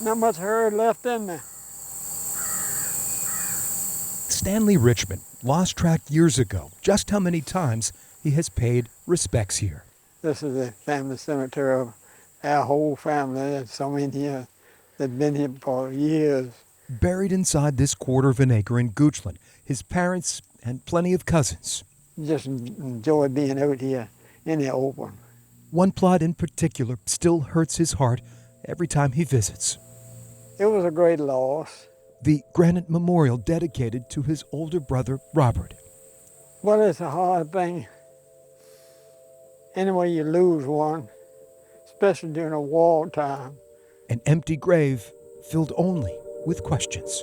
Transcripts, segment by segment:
Not much herd left in me. Stanley Richmond lost track years ago just how many times he has paid respects here. This is the family cemetery of our whole family. There's so many here that have been here for years. Buried inside this quarter of an acre in Goochland, his parents and plenty of cousins. Just enjoy being out here in the open. One plot in particular still hurts his heart every time he visits. It was a great loss. The granite memorial dedicated to his older brother, Robert. But it's a hard thing. Anyway, you lose one, especially during a war time. An empty grave filled only with questions.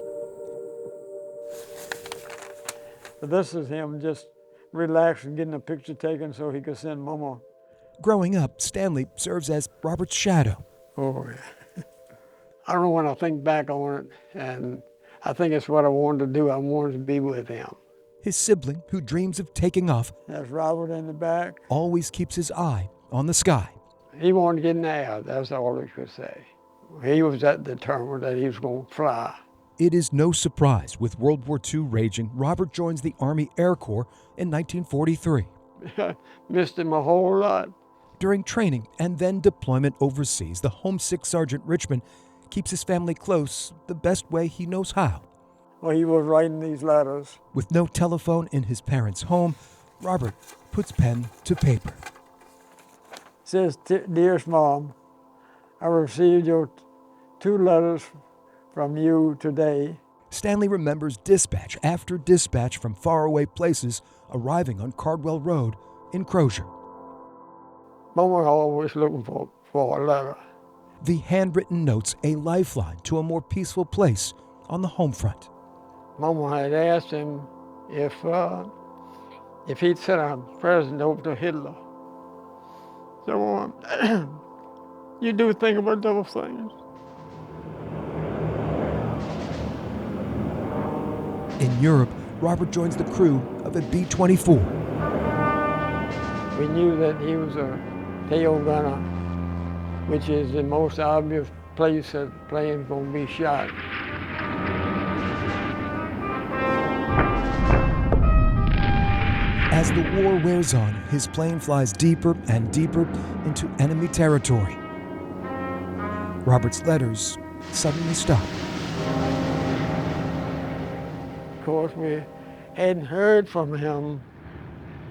But this is him just relaxing, getting a picture taken so he could send Mama. Growing up, Stanley serves as Robert's shadow. Oh, yeah. I don't know when I think back on it, and I think it's what I wanted to do. I wanted to be with him. His sibling, who dreams of taking off, That's Robert in the back. always keeps his eye on the sky. He wanted to get in the air, that's all he could say. He was that determined that he was going to fly. It is no surprise, with World War II raging, Robert joins the Army Air Corps in 1943. Missed him a whole lot. During training and then deployment overseas, the homesick Sergeant Richmond keeps his family close the best way he knows how. Well, he was writing these letters. With no telephone in his parents' home, Robert puts pen to paper. Says, Dearest Mom, I received your 2 letters from you today. Stanley remembers dispatch after dispatch from faraway places arriving on Cardwell Road in Crozier. Mama was always looking for a letter. The handwritten notes, a lifeline to a more peaceful place on the home front. Mama had asked him if he'd sent a present over to Hitler. So, you do think about those things. In Europe, Robert joins the crew of a B-24. We knew that he was a tail gunner, which is the most obvious place that the plane's going to be shot. As the war wears on, his plane flies deeper and deeper into enemy territory. Robert's letters suddenly stop. Of course, we hadn't heard from him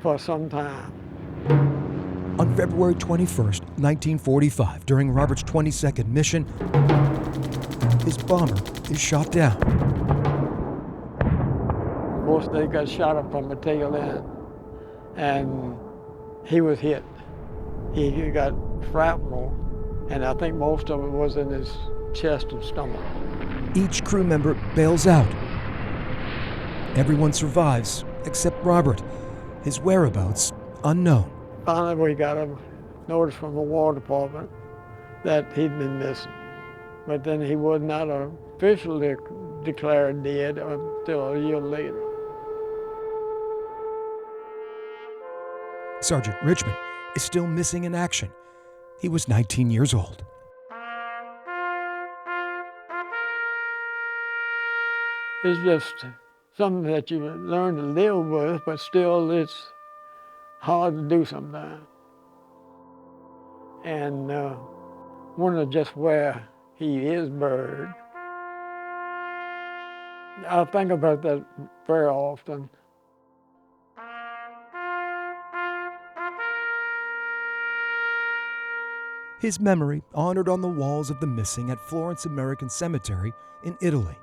for some time. On February 21st, 1945, during Robert's 22nd mission, his bomber is shot down. Of course, they got shot up from the tail end, and he was hit. He got shrapnel, and I think most of it was in his chest and stomach. Each crew member bails out. Everyone survives except Robert, his whereabouts unknown. Finally, we got a notice from the War Department that he'd been missing. But then he was not officially declared dead until a year later. Sergeant Richmond is still missing in action. He was 19 years old. It's just something that you learn to live with, but still it's hard to do sometimes. And wonder just where he is buried. I think about that very often. His memory honored on the walls of the missing at Florence American Cemetery in Italy.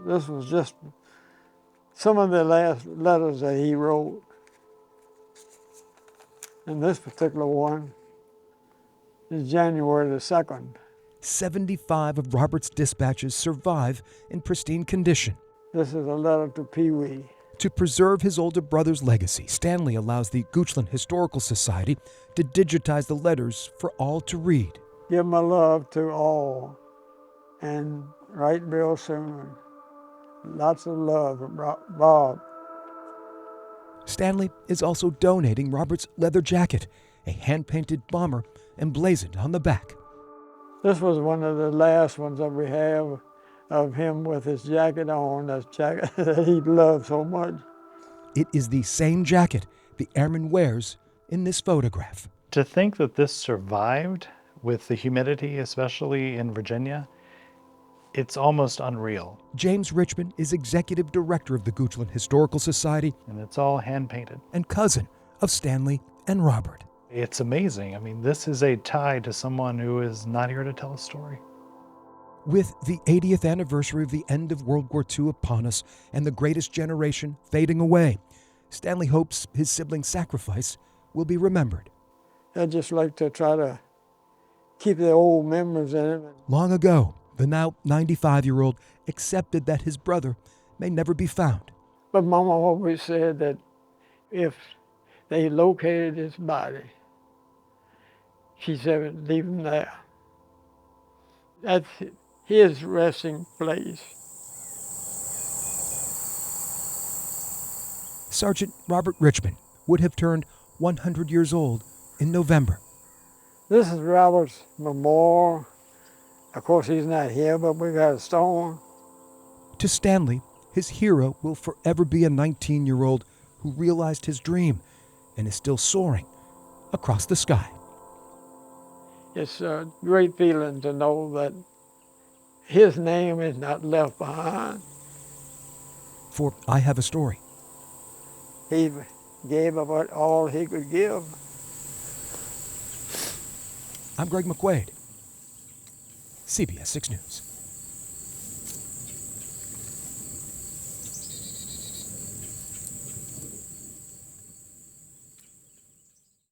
This was just some of the last letters that he wrote. And this particular one is January the 2nd. 75 of Robert's dispatches survive in pristine condition. This is a letter to Pee Wee. To preserve his older brother's legacy, Stanley allows the Goochland Historical Society to digitize the letters for all to read. Give my love to all, and write real soon. Lots of love, Bob. Stanley is also donating Robert's leather jacket, a hand-painted bomber emblazoned on the back. This was one of the last ones that we have of him with his jacket on, that jacket that he loved so much. It is the same jacket the airman wears in this photograph. To think that this survived with the humidity, especially in Virginia, it's almost unreal. James Richmond is executive director of the Goochland Historical Society And it's all hand-painted. and cousin of Stanley and Robert. It's amazing. I mean, this is a tie to someone who is not here to tell a story. With the 80th anniversary of the end of World War II upon us and the greatest generation fading away, Stanley hopes his siblings' sacrifice will be remembered. I'd just like to try to keep the old memories in it. Long ago, the now 95-year-old accepted that his brother may never be found. But Mama always said that if they located his body, she said, leave him there. That's his resting place. Sergeant Robert Richmond would have turned 100 years old in November. This is Robert's memorial. Of course, he's not here, but we got a stone. To Stanley, his hero will forever be a 19-year-old who realized his dream and is still soaring across the sky. It's a great feeling to know that his name is not left behind. For I Have a Story. He gave about all he could give. I'm Greg McQuade, CBS 6 News.